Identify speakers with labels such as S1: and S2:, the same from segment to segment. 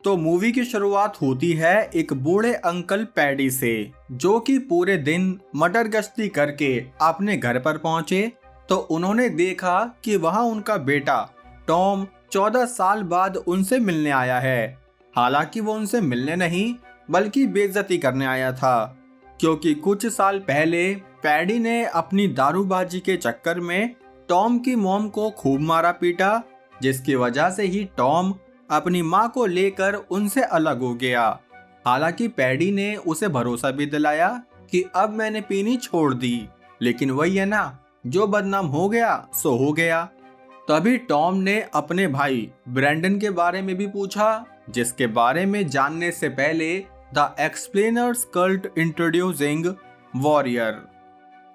S1: तो मूवी की शुरुआत होती है एक बूढ़े अंकल पैडी से, जो कि पूरे दिन मटर गश्ती करके अपने घर पर पहुंचे तो उन्होंने देखा कि वहां उनका बेटा टॉम 14 साल बाद उनसे मिलने आया है। हालांकि वो उनसे मिलने नहीं बल्कि बेइज्जती करने आया था, क्योंकि कुछ साल पहले पैडी ने अपनी दारूबाजी के चक्कर में टॉम की मॉम को खूब मारा पीटा, जिसकी वजह से ही टॉम अपनी माँ को लेकर उनसे अलग हो गया। हालांकि पैडी ने उसे भरोसा भी दिलाया कि अब मैंने पीनी छोड़ दी, लेकिन वही है ना, जो बदनाम हो गया सो हो गया। तभी टॉम ने अपने भाई ब्रैंडन के बारे में भी पूछा, जिसके बारे में जानने से पहले the explainers cult introducing warrior.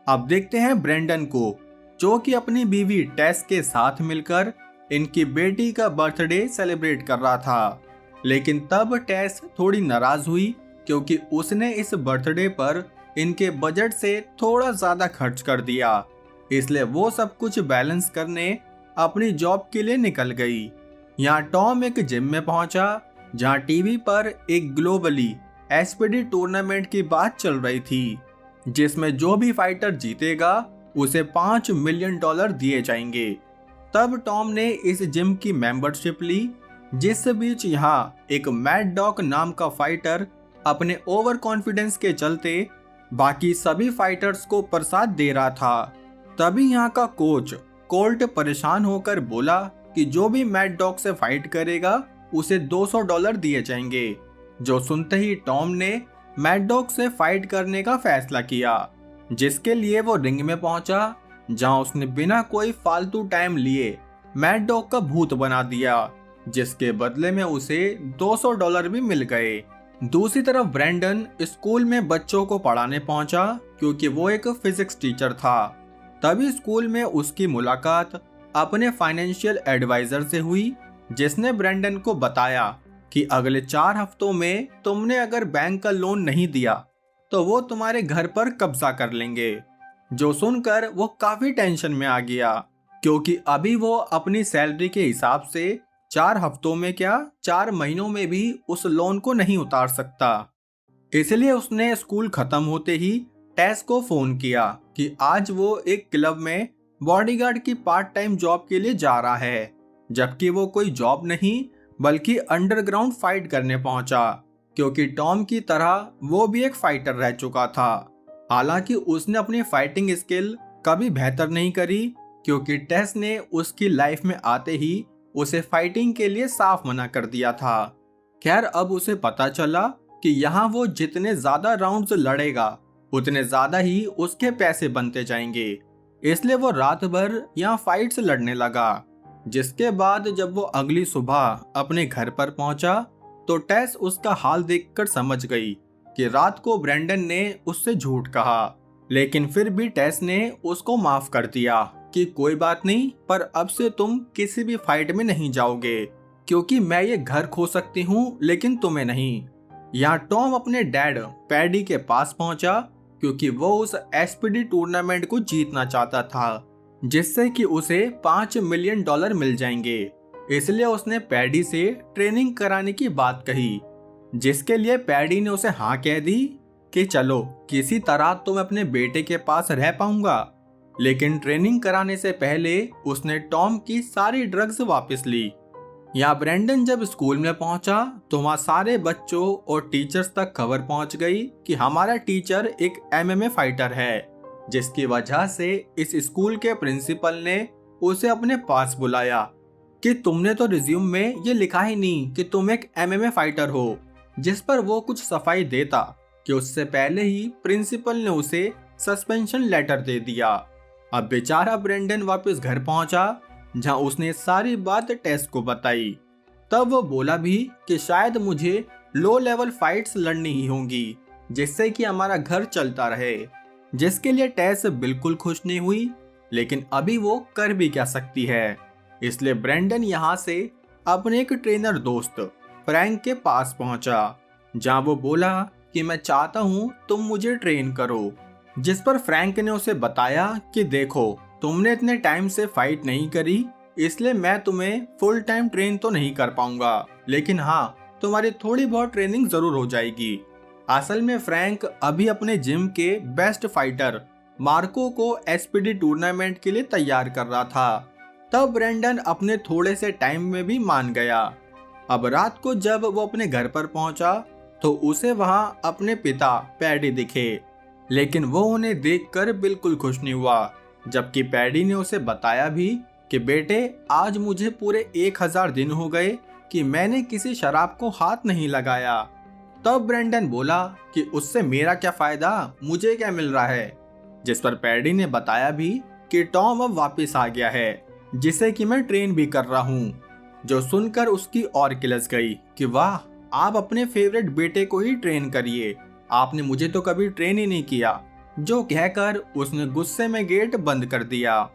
S1: अब देखते हैं ब्रैंडन को, जो कि अपनी बीवी टेस के साथ मिलकर इनकी बेटी का बर्थडे सेलिब्रेट कर रहा था। लेकिन तब टेस थोड़ी नाराज हुई, क्योंकि उसने इस बर्थडे पर इनके बजट से थोड़ा ज्यादा खर्च कर दिया। इसलिए वो सब कुछ बैलेंस करने अपनी जॉब के लिए निकल गई। यहाँ टॉम एक जिम में पहुंचा, जहाँ टीवी पर एक ग्लोबली एसपीडी टूर्नामेंट की बात चल रही थी, जिसमें जो भी फाइटर जीतेगा उसे $5 मिलियन दिए जाएंगे। तब टॉम ने इस जिम की मेंबरशिप ली, जिस बीच यहाँ एक मैड डॉग नाम का फाइटर अपने ओवर कॉन्फिडेंस के चलते बाकी सभी फाइटर्स को प्रसाद दे रहा था। तभी यहाँ का कोच कोल्ट परेशान होकर बोला कि जो भी मैड डॉग से फाइट करेगा उसे $200 दिए जाएंगे। जो सुनते ही टॉम ने मैड डॉग से फाइट करने का फैसला किया, जिसके लिए वो रिंग में पहुंचा, जहां उसने बिना कोई फालतू टाइम लिए मैड डॉग का भूत बना दिया, जिसके बदले में उसे $200 भी मिल गए। दूसरी तरफ ब्रैंडन स्कूल में बच्चों को पढ़ाने पहुंचा, क्योंकि वो एक फिजिक्स टीचर था। तभी स्कूल में उसकी मुलाकात अपने फाइनेंशियल एडवाइजर से हुई, जिसने ब्रैंडन को बताया कि अगले 4 हफ्तों में तुमने अगर बैंक का लोन नहीं दिया तो वो तुम्हारे घर पर कब्जा कर लेंगे। जो सुनकर वो काफी टेंशन में आ गया, क्योंकि अभी वो अपनी सैलरी के हिसाब से 4 हफ्तों में क्या 4 महीनों में भी उस लोन को नहीं उतार सकता। इसलिए उसने स्कूल खत्म होते ही टेस को फोन किया कि आज वो एक क्लब में बॉडीगार्ड की पार्ट टाइम जॉब के लिए जा रहा है, जबकि वो कोई जॉब नहीं बल्कि अंडरग्राउंड फाइट करने पहुंचा, क्योंकि टॉम की तरह वो भी एक फाइटर रह चुका था। हालांकि उसने अपनी फाइटिंग स्किल कभी बेहतर नहीं करी, क्योंकि टेस ने उसकी लाइफ में आते ही उसे फाइटिंग के लिए साफ मना कर दिया था। खैर, अब उसे पता चला कि यहाँ वो जितने ज्यादा राउंड्स लड़ेगा उतने ज्यादा ही उसके पैसे बनते जाएंगे। इसलिए वो रात भर यहाँ फाइट्स लड़ने लगा। जिसके बाद जब वो अगली सुबह अपने घर पर पहुंचा तो टेस उसका हाल देखकर समझ गई कि रात को ब्रैंडन ने उससे झूठ कहा। लेकिन फिर भी टेस ने उसको माफ कर दिया कि कोई बात नहीं, पर अब से तुम किसी भी फाइट में नहीं जाओगे, क्योंकि मैं ये घर खो सकती हूँ लेकिन तुम्हें नहीं। यहाँ टॉम अपने डैड पैडी के पास पहुंचा, क्योंकि वो उस एसपीडी टूर्नामेंट को जीतना चाहता था, जिससे कि उसे $5 मिलियन मिल जाएंगे। इसलिए उसने पैडी से ट्रेनिंग कराने की बात कही, जिसके लिए पैडी ने उसे हाँ कह दी कि चलो किसी तरह तो मैं अपने बेटे के पास रह पाऊंगा। लेकिन ट्रेनिंग कराने से पहले उसने टॉम की सारी ड्रग्स वापस ली। यहाँ ब्रैंडन जब स्कूल में पहुंचा तो वहाँ सारे बच्चों और टीचर्स तक खबर पहुंच गई कि हमारा टीचर एक MMA फाइटर है, जिसकी वजह से इस स्कूल के प्रिंसिपल ने उसे अपने पास बुलाया कि तुमने तो रिज्यूम में ये लिखा ही नहीं कि तुम एक MMA फाइटर हो। जिस पर वो कुछ सफाई देता कि उससे पहले ही प्रिंसिपल ने उसे सस्पेंशन लेटर दे दिया। अब बेचारा ब्रैंडन वापस घर पहुंचा, जहां उसने सारी बात टेस को बताई। तब वो बोला भी कि शायद मुझे लो लेवल फाइट्स लड़नी ही होंगी, जिससे कि हमारा घर चलता रहे, जिसके लिए टेस बिल्कुल खुश नहीं हुई। लेकिन अभी वो कर भी क्या सकती है। इसलिए ब्रैंडन यहाँ से अपने एक ट्रेनर दोस्त फ्रैंक के पास पहुंचा, जहां वो बोला कि मैं चाहता हूं तुम मुझे ट्रेन करो। जिस पर फ्रैंक ने उसे बताया कि देखो, तुमने इतने टाइम से फाइट नहीं करी, इसलिए मैं तुम्हें फुल टाइम ट्रेन तो नहीं कर पाऊंगा, लेकिन हाँ, तुम्हारी थोड़ी बहुत ट्रेनिंग जरूर हो जाएगी। असल में फ्रैंक अभी अपने जिम के बेस्ट फाइटर मार्को को एसपीडी टूर्नामेंट के लिए तैयार कर रहा था। तब ब्रेंडन अपने थोड़े से टाइम में भी मान गया। अब रात को जब वो अपने घर पर पहुंचा तो उसे वहां अपने पिता पैडी दिखे, लेकिन वो उन्हें देखकर बिल्कुल खुश नहीं हुआ। जबकि पैडी ने उसे बताया भी कि बेटे, आज मुझे पूरे 1000 दिन हो गए कि मैंने किसी शराब को हाथ नहीं लगाया। तब ब्रेंडन बोला कि उससे मेरा क्या फायदा, मुझे क्या मिल रहा है। जिस पर पैडी ने बताया भी कि टॉम अब वापस आ गया है, जिसे कि मैं ट्रेन भी कर रहा हूँ। जो सुनकर उसकी और किलस गई कि वाह, आप अपने फेवरेट बेटे को ही ट्रेन करिए, आपने मुझे तो कभी ट्रेन ही नहीं किया। जो कहकर उसने गुस्से में गेट बंद कर दिया।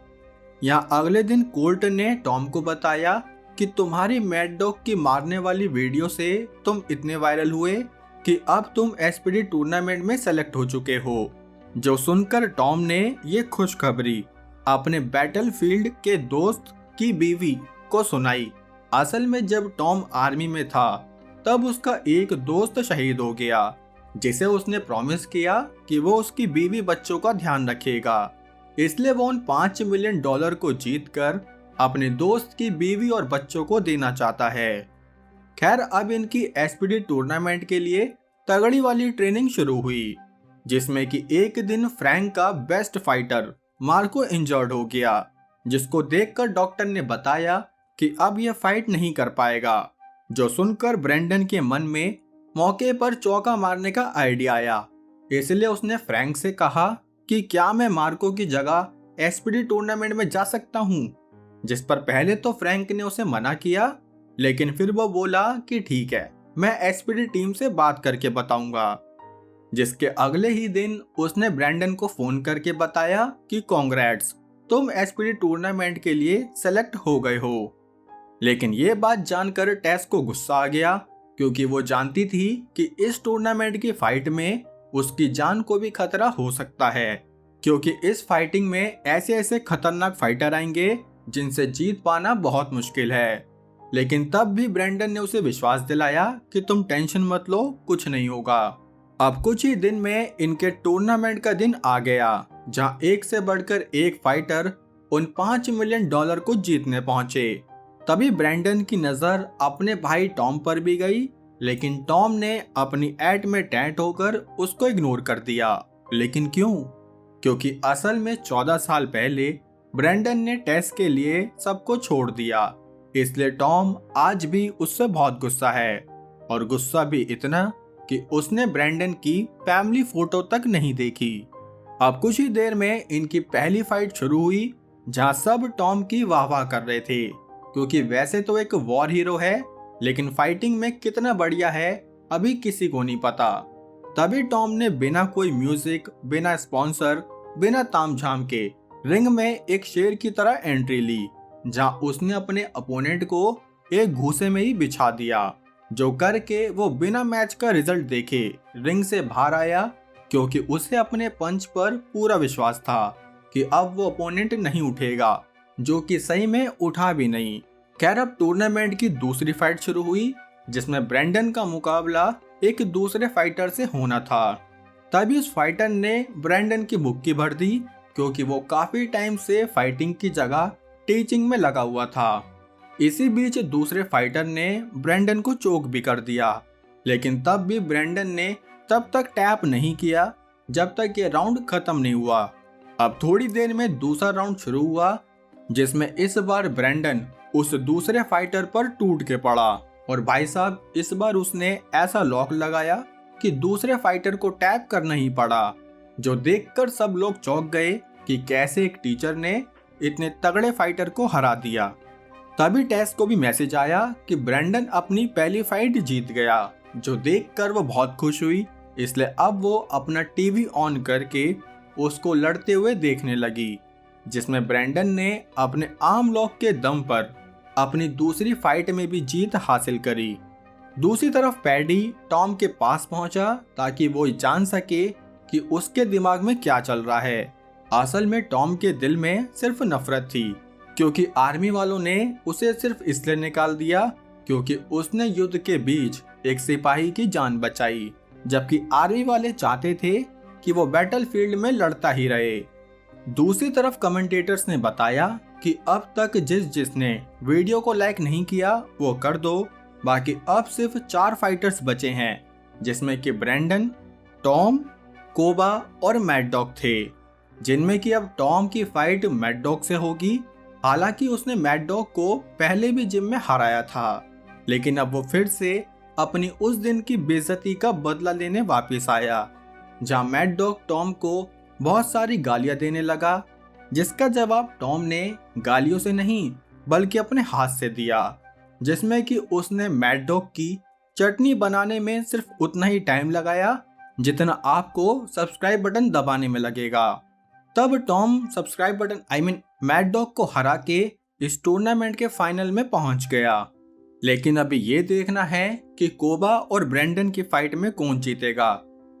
S1: यहाँ अगले दिन कोल्ट ने टॉम को बताया कि तुम्हारी मैड डॉग की मारने वाली वीडियो से तुम इतने वायरल हुए कि अब तुम एसपीडी टूर्नामेंट में सेलेक्ट हो चुके हो। जो सुनकर टॉम ने ये खुशखबरी अपने बैटलफील्ड के दोस्त की बीवी को सुनाई। असल में जब टॉम आर्मी में था तब उसका एक दोस्त शहीद हो गया, जिसे उसने प्रॉमिस किया कि वो उसकी बीवी बच्चों का ध्यान रखेगा। इसलिए वो उन $5 मिलियन को जीतकर अपने दोस्त की बीवी और बच्चों को देना चाहता है। खैर, अब इनकी एसपीडी टूर्नामेंट के लिए तगड़ी वाली ट्रेनिंग शुरू हुई, जिसमें कि एक दिन फ्रैंक का बेस्ट फाइटर मार्को इंजर्ड हो गया, जिसको देखकर डॉक्टर ने बताया कि अब यह फाइट नहीं कर पाएगा। जो सुनकर ब्रेंडन के मन में मौके पर चौका मारने का आइडिया आया। इसलिए उसने फ्रैंक से कहा कि क्या मैं मार्को की जगह एसपीडी टूर्नामेंट में जा सकता हूँ। जिस पर पहले तो फ्रैंक ने उसे मना किया, लेकिन फिर वो बोला कि ठीक है, मैं एसपीडी टीम से बात करके बताऊंगा। जिसके अगले ही दिन उसने ब्रेंडन को फोन करके बताया कि कांग्रेट्स, तुम एसपीडी टूर्नामेंट के लिए सेलेक्ट हो गए हो। लेकिन ये बात जानकर टेस को गुस्सा आ गया, क्योंकि वो जानती थी कि इस टूर्नामेंट की फाइट में उसकी जान को भी खतरा हो सकता है, क्योंकि इस फाइटिंग में ऐसे ऐसे खतरनाक फाइटर आएंगे जिनसे जीत पाना बहुत मुश्किल है। लेकिन तब भी ब्रेंडन ने उसे विश्वास दिलाया कि तुम टेंशन मत लो, कुछ नहीं होगा। अब कुछ ही दिन में इनके टूर्नामेंट का दिन आ गया, जहां एक से बढ़कर एक फाइटर उन $5 मिलियन को जीतने पहुंचे। तभी ब्रेंडन की नजर अपने भाई टॉम पर भी गई, लेकिन टॉम ने अपनी ऐट में टैट होकर उसको इग्नोर कर दिया। लेकिन क्यों? क्योंकि असल में 14 साल पहले ब्रेंडन ने टेस के लिए सबको छोड़ दिया। इसलिए टॉम आज भी उससे बहुत गुस्सा है, और गुस्सा भी इतना कि उसने ब्रेंडन की फैमिली फोटो तक नहीं देखी। अब कुछ ही देर में इनकी पहली फाइट शुरू हुई, जहां सब टॉम की वाह कर रहे थे, क्योंकि वैसे तो एक वॉर हीरो है, लेकिन फाइटिंग में कितना बढ़िया है अभी किसी को नहीं पता। तभी टॉम ने बिना कोई म्यूजिक, बिना स्पॉन्सर, बिना तामझाम के रिंग में एक शेर की तरह एंट्री ली, जहां उसने अपने अपोनेंट को एक घूसे में ही बिछा दिया। जो करके वो बिना मैच का रिजल्ट देखे रिंग से बाहर आया, क्योंकि उसे अपने पंच पर पूरा विश्वास था कि अब वो अपोनेंट नहीं उठेगा, जो कि सही में उठा भी नहीं। खैर, अब टूर्नामेंट की दूसरी फाइट शुरू हुई, जिसमें ब्रेंडन का मुकाबला एक दूसरे फाइटर से होना था। तभी उस फाइटर ने ब्रेंडन की बुक्की भर दी, क्योंकि वो काफी टाइम से फाइटिंग की जगह टीचिंग में लगा हुआ था। इसी बीच दूसरे फाइटर ने ब्रेंडन को चोक भी कर दिया, लेकिन तब भी ब्रेंडन ने तब तक टैप नहीं किया जब तक ये राउंड खत्म नहीं हुआ। अब थोड़ी देर में दूसरा राउंड शुरू हुआ, जिसमें इस बार ब्रेंडन उस दूसरे फाइटर पर टूट के पड़ा, और भाई साहब इस बार उसने ऐसा लॉक लगाया कि दूसरे फाइटर को टैप करना ही पड़ा। जो देखकर सब लोग चौंक गए कि कैसे एक टीचर ने इतने तगड़े फाइटर को हरा दिया। तभी टेस को भी मैसेज आया कि ब्रेंडन अपनी पहली फाइट जीत गया। जो देखकर वो बहुत खुश हुई, इसलिए अब वो अपना टीवी ऑन करके उसको लड़ते हुए देखने लगी, जिसमें ब्रेंडन ने अपने आर्म लॉक के दम पर अपनी दूसरी फाइट में भी जीत हासिल करी। दूसरी तरफ पैडी टॉम के पास पहुंचा ताकि वो जान सके कि उसके दिमाग में क्या चल रहा है। असल में टॉम के दिल में सिर्फ नफरत थी, क्योंकि आर्मी वालों ने उसे सिर्फ इसलिए निकाल दिया क्योंकि उसने युद्ध के बीच एक सिपाही की जान बचाई, जबकि आर्मी वाले चाहते थे कि वो बैटलफील्ड में लड़ता ही रहे। दूसरी तरफ कमेंटेटर्स ने बताया कि अब तक जिसने वीडियो को लाइक नहीं किया वो कर दो, बाकी अब सिर्फ 4 फाइटर्स बचे हैं, जिसमें कि ब्रैंडन, टॉम, कोबा और मैड डॉग थे, जिनमें कि अब टॉम की फाइट मैड डॉग से होगी। हालांकि उसने मैड डॉग को पहले भी जिम में हराया था, लेकिन अब वो फिर से अपनी उस दिन की बेइज्जती का बदला लेने वापस आया, जहां मैड डॉग टॉम को बहुत सारी गालियां देने लगा, जिसका जवाब टॉम ने गालियों से नहीं बल्कि अपने हाथ से दिया, जिसमें कि उसने मैड डॉग की चटनी बनाने में सिर्फ उतना ही टाइम लगाया जितना आपको सब्सक्राइब बटन दबाने में लगेगा। तब Tom subscribe button mad dog को हरा के इस टूर्नामेंट के फाइनल में पहुंच गया। लेकिन अभी ये देखना है कि कोबा और ब्रैंडन की फाइट में कौन जीतेगा,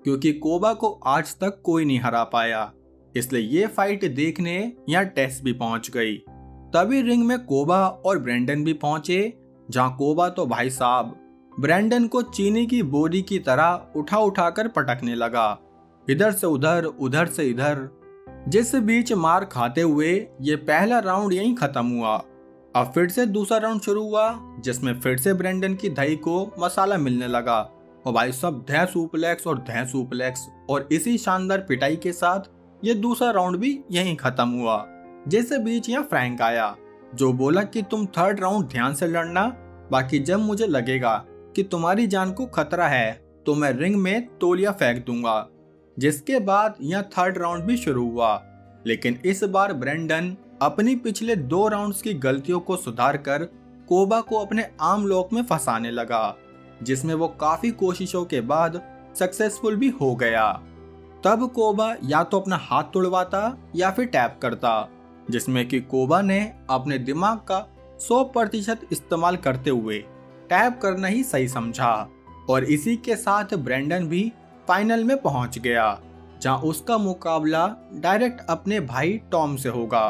S1: क्योंकि कोबा को आज तक कोई नहीं हरा पाया, इसलिए ये फाइट देखने यहाँ टेस भी पहुंच गई। तभी रिंग में कोबा और ब्रैंडन भी पहुंचे, जहां कोबा तो भाई साहब ब्रैंडन को चीनी की बोरी की तरह उठा उठा कर पटकने लगा, इधर से उधर उधर से इधर, जिस बीच मार खाते हुए ये पहला राउंड यहीं खत्म हुआ। अब फिर से दूसरा राउंड शुरू हुआ, जिसमें फिर से ब्रैंडन की दही को मसाला मिलने लगा और भाई सब धै सुप्लेक्स और इसी शानदार पिटाई के साथ ये दूसरा राउंड भी यहीं खत्म हुआ। जिस बीच यहाँ फ्रैंक आया, जो बोला कि तुम थर्ड राउंड ध्यान से लड़ना, बाकी जब मुझे लगेगा कि तुम्हारी जान को खतरा है तो मैं रिंग में तौलिया फेंक दूंगा। जिसके बाद यहाँ थर्ड राउंड भी शुरू हुआ, लेकिन इस बार ब्रैंडन अपनी पिछले 2 राउंड्स की गलतियों को सुधार कर कोबा को अपने आर्म लॉक में फंसाने लगा, जिसमें वो काफी कोशिशों के बाद सक्सेसफुल भी हो गया। तब कोबा या तो अपना हाथ तोड़वाता या फिर टैप करता, जिसमें कि कोबा ने अपने दिमाग का 100% इस्तेमाल करते हुए टैप करना ही सही समझा, और इसी के साथ ब्रैंडन भी फाइनल में पहुंच गया, जहां उसका मुकाबला डायरेक्ट अपने भाई टॉम से होगा।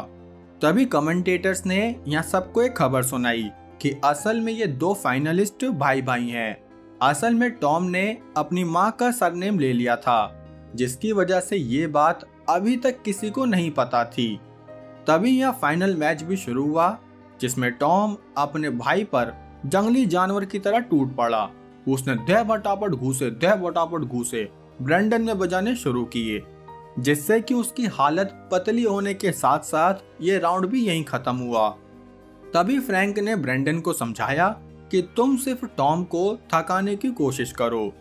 S1: तभी कमेंटेटर्स ने यहाँ सबको एक खबर सुनाई कि असल में ये 2 फाइनलिस्ट भाई भाई हैं। असल में टॉम ने अपनी माँ का सरनेम ले लिया था, जिसकी वजह से ये बात अभी तक किसी को नहीं पता थी। तभी यह फाइनल मैच भी शुरू हुआ, जिसमें टॉम अपने भाई पर जंगली जानवर की तरह टूट पड़ा। उसने दह बटापट घूसे ब्रैंडन में बजाने शुरू किए, जिससे कि उसकी हालत पतली होने के साथ साथ ये राउंड भी यहीं खत्म हुआ। तभी फ्रैंक ने ब्रैंडन को समझाया कि तुम सिर्फ टॉम को थकाने की कोशिश करो,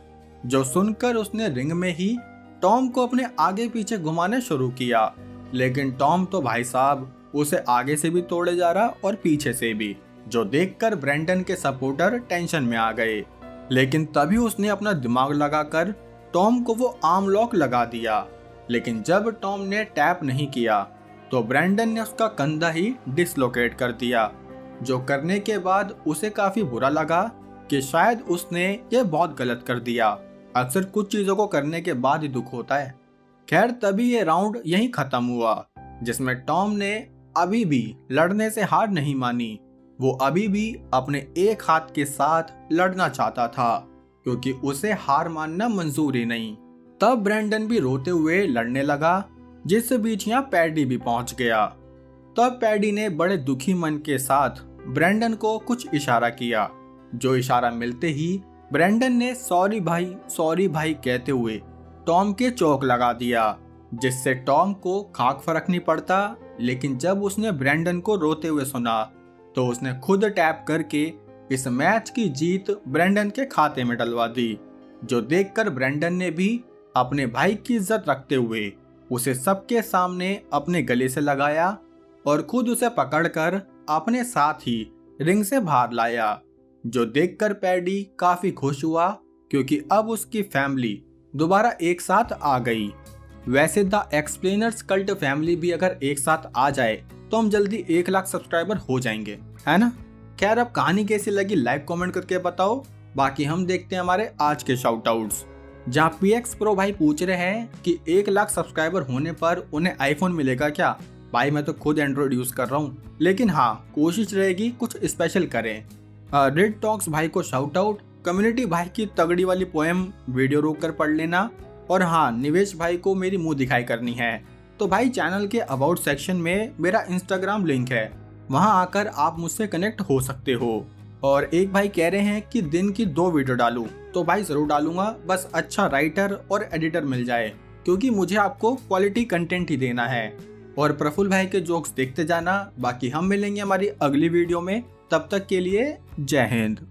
S1: जो सुनकर उसने रिंग में ही टॉम को अपने आगे पीछे घुमाने शुरू किया। लेकिन टॉम तो भाई साहब उसे आगे से भी तोड़े जा रहा और पीछे से भी, जो देखकर ब्रैंडन के सपोर्टर टेंशन में आ गए। लेकिन तभी उसने अपना दिमाग लगाकर टॉम को वो आर्म लॉक लगा दिया। लेकिन जब टॉम ने टैप नहीं किया तो ब्रैंडन ने उसका कंधा ही डिसलोकेट कर दिया, जो करने के बाद उसे काफी बुरा लगा कि शायद उसने ये बहुत गलत कर दिया। अक्सर कुछ चीजों को करने के बाद ही दुख होता है। खैर तभी ये राउंड यहीं खत्म हुआ, जिसमें टॉम ने अभी भी लड़ने से हार नहीं मानी। वो अभी भी अपने एक हाथ के साथ लड़ना चाहता था, क्योंकि उसे हार मानना मंजूर ही नहीं। तब ब्रैंडन भी रोते हुए लड़ने लगा, जिस बीच यहाँ पैडी भी पहुंच गया। तब पैडी ने बड़े दुखी मन के साथ ब्रैंडन को कुछ इशारा किया, जो इशारा मिलते ही ब्रैंडन ने सॉरी भाई कहते हुए टॉम के चौक लगा दिया, जिससे टॉम को खाक फर्क नहीं पड़ता। लेकिन जब उसने ब्रैंडन को रोते हुए सुना तो उसने खुद टैप करके इस मैच की जीत ब्रैंडन के खाते में डलवा दी, जो देखकर ब्रैंडन ने भी अपने भाई की इज्जत रखते हुए उसे सबके सामने अपने गले से लगाया और खुद उसे पकड़कर अपने साथ ही रिंग से बाहर लाया, जो देखकर पैडी काफी खुश हुआ, क्योंकि अब उसकी फैमिली दोबारा एक साथ आ गई। वैसे द एक्सप्लेनर्स कल्ट फैमिली भी अगर एक साथ आ जाए तो हम जल्दी 1 लाख सब्सक्राइबर हो जाएंगे, है ना। खैर अब कहानी कैसी लगी लाइक कमेंट करके बताओ। बाकी हम देखते हैं हमारे आज के शाउट आउट्स, जहाँ PX Pro भाई पूछ रहे हैं कि 1 लाख सब्सक्राइबर होने पर उन्हें आईफोन मिलेगा क्या। भाई मैं तो खुद एंड्रॉइड यूज कर रहा हूँ, लेकिन हाँ कोशिश रहेगी कुछ स्पेशल करें। रेड टॉक्स भाई को शाउट आउट, कम्युनिटी भाई की तगड़ी वाली पोएम वीडियो रोक कर पढ़ लेना। और हाँ, निवेश भाई को मेरी मुंह दिखाई करनी है तो भाई चैनल के अबाउट सेक्शन में मेरा इंस्टाग्राम लिंक है, वहां आकर आप मुझसे कनेक्ट हो सकते हो। और एक भाई कह रहे हैं कि दिन की 2 वीडियो डालूं, तो भाई जरूर डालूंगा, बस अच्छा राइटर और एडिटर मिल जाए, क्योंकि मुझे आपको क्वालिटी कंटेंट ही देना है। और प्रफुल्ल भाई के जोक्स देखते जाना। बाकी हम मिलेंगे हमारी अगली वीडियो में, तब तक के लिए जय हिंद।